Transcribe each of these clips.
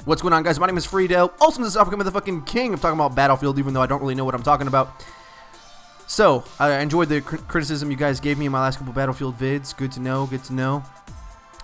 What's going on, guys? My name is Friedel. Also, this is upcoming the fucking king of talking about Battlefield, even though I don't really know what I'm talking about. So, I enjoyed the criticism you guys gave me in my last couple Battlefield vids. Good to know, good to know.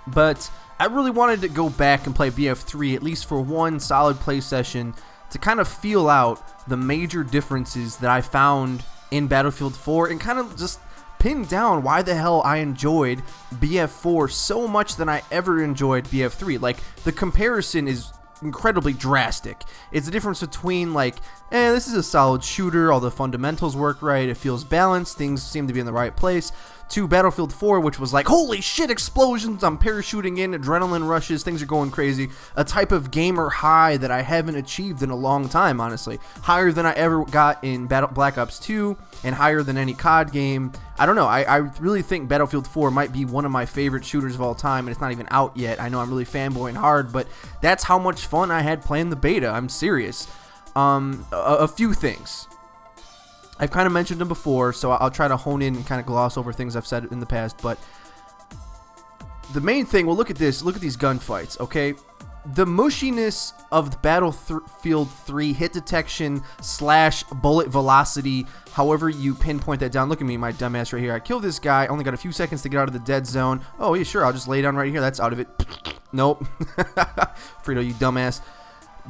But I really wanted to go back and play bf3, at least for one solid play session, to kind of feel out the major differences that I found in Battlefield 4 and kind of just pin down why the hell I enjoyed bf4 so much than I ever enjoyed bf3. Like, the comparison is incredibly drastic. It's the difference between like, this is a solid shooter, all the fundamentals work right, it feels balanced, things seem to be in the right place, to Battlefield 4, which was like, holy shit, explosions, I'm parachuting in, adrenaline rushes, things are going crazy. A type of gamer high that I haven't achieved in a long time, honestly. Higher than I ever got in Black Ops 2, and higher than any COD game. I don't know, I really think Battlefield 4 might be one of my favorite shooters of all time, and it's not even out yet. I know I'm really fanboying hard, but that's how much fun I had playing the beta. I'm serious. A few things. I've kind of mentioned them before, so I'll try to hone in and kind of gloss over things I've said in the past, but the main thing, well, look at this, look at these gunfights, okay? The mushiness of the Battlefield 3 hit detection / bullet velocity, however you pinpoint that down. Look at me, my dumbass right here. I killed this guy, only got a few seconds to get out of the dead zone. Oh, yeah, sure, I'll just lay down right here. That's out of it. Nope. Frito, you dumbass.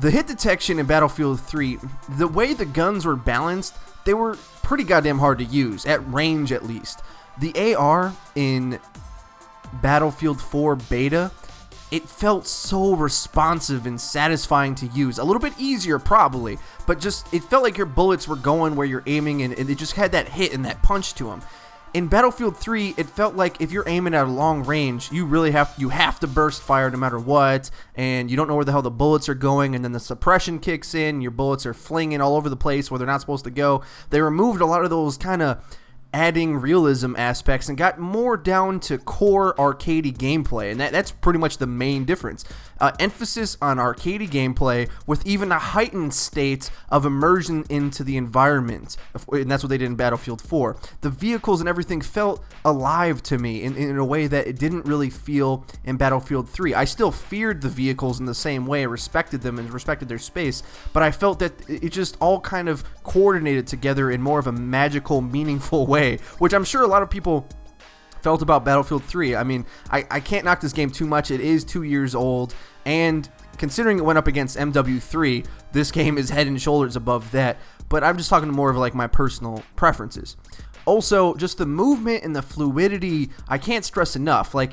The hit detection in Battlefield 3, the way the guns were balanced, they were pretty goddamn hard to use, at range at least. The AR in Battlefield 4 beta, it felt so responsive and satisfying to use. A little bit easier probably, but just it felt like your bullets were going where you're aiming, and it just had that hit and that punch to them. In Battlefield 3, it felt like if you're aiming at a long range, you really have to burst fire no matter what, and you don't know where the hell the bullets are going, and then the suppression kicks in, your bullets are flinging all over the place where they're not supposed to go. They removed a lot of those kind of adding realism aspects and got more down to core arcadey gameplay, and that's pretty much the main difference. Emphasis on arcadey gameplay with even a heightened state of immersion into the environment, and that's what they did in Battlefield 4. The vehicles and everything felt alive to me in a way that it didn't really feel in Battlefield 3. I still feared the vehicles in the same way, respected them and respected their space, but I felt that it just all kind of coordinated together in more of a magical, meaningful way, which I'm sure a lot of people felt about Battlefield 3. I mean, I can't knock this game too much. It is 2 years old, and considering it went up against MW3, this game is head and shoulders above that, but I'm just talking more of like my personal preferences. Also, just the movement and the fluidity, I can't stress enough. Like,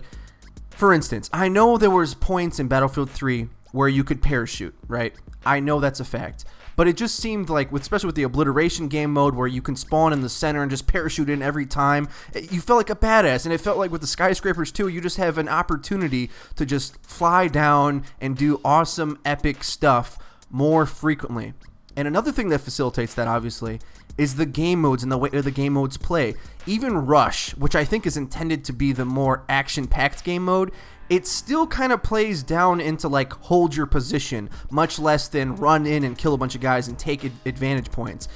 for instance, I know there was points in Battlefield 3 where you could parachute, right? I know that's a fact. But it just seemed like, especially with the obliteration game mode where you can spawn in the center and just parachute in every time, you felt like a badass. And it felt like with the skyscrapers too, you just have an opportunity to just fly down and do awesome, epic stuff more frequently. And another thing that facilitates that, obviously, is the game modes and the way the game modes play. Even Rush, which I think is intended to be the more action-packed game mode, it still kind of plays down into like hold your position, much less than run in and kill a bunch of guys and take advantage points.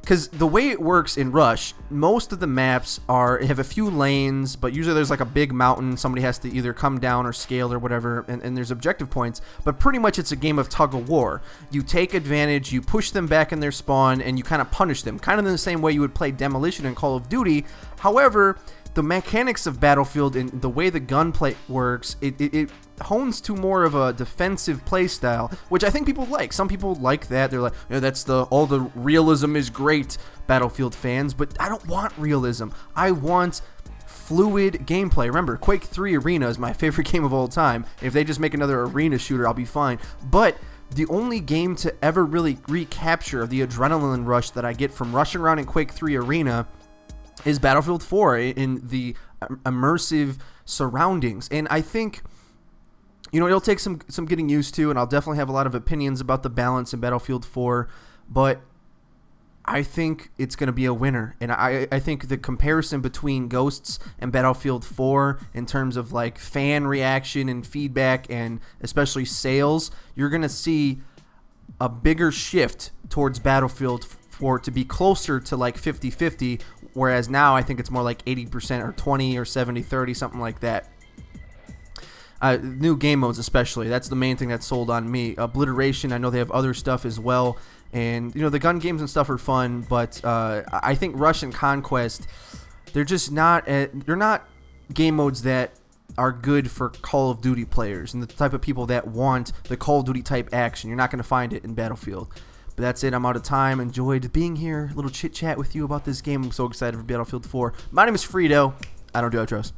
Because the way it works in Rush, most of the maps have a few lanes, but usually there's like a big mountain somebody has to either come down or scale or whatever, and there's objective points, but pretty much it's a game of tug of war. You take advantage, you push them back in their spawn, and you kind of punish them, kind of in the same way you would play Demolition in Call of Duty. However, the mechanics of Battlefield and the way the gunplay works, it hones to more of a defensive play style, which I think people like. Some people like that. They're like, that's all the realism is great, Battlefield fans, but I don't want realism. I want fluid gameplay. Remember, Quake 3 Arena is my favorite game of all time. If they just make another arena shooter, I'll be fine. But the only game to ever really recapture the adrenaline rush that I get from rushing around in Quake 3 Arena is Battlefield 4 in the immersive surroundings. And I think, it'll take some getting used to, and I'll definitely have a lot of opinions about the balance in Battlefield 4, but I think it's going to be a winner. And I think the comparison between Ghosts and Battlefield 4 in terms of like fan reaction and feedback and especially sales, you're going to see a bigger shift towards Battlefield 4 to be closer to like 50-50, whereas now I think it's more like 80% or 20 or 70-30, something like that. New game modes especially. That's the main thing that's sold on me. Obliteration, I know they have other stuff as well. And, you know, the gun games and stuff are fun, but I think Rush and Conquest, they're just not, they're not game modes that are good for Call of Duty players and the type of people that want the Call of Duty type action. You're not going to find it in Battlefield. But that's it. I'm out of time. Enjoyed being here. A little chit chat with you about this game. I'm so excited for Battlefield 4. My name is Frito. I don't do outros.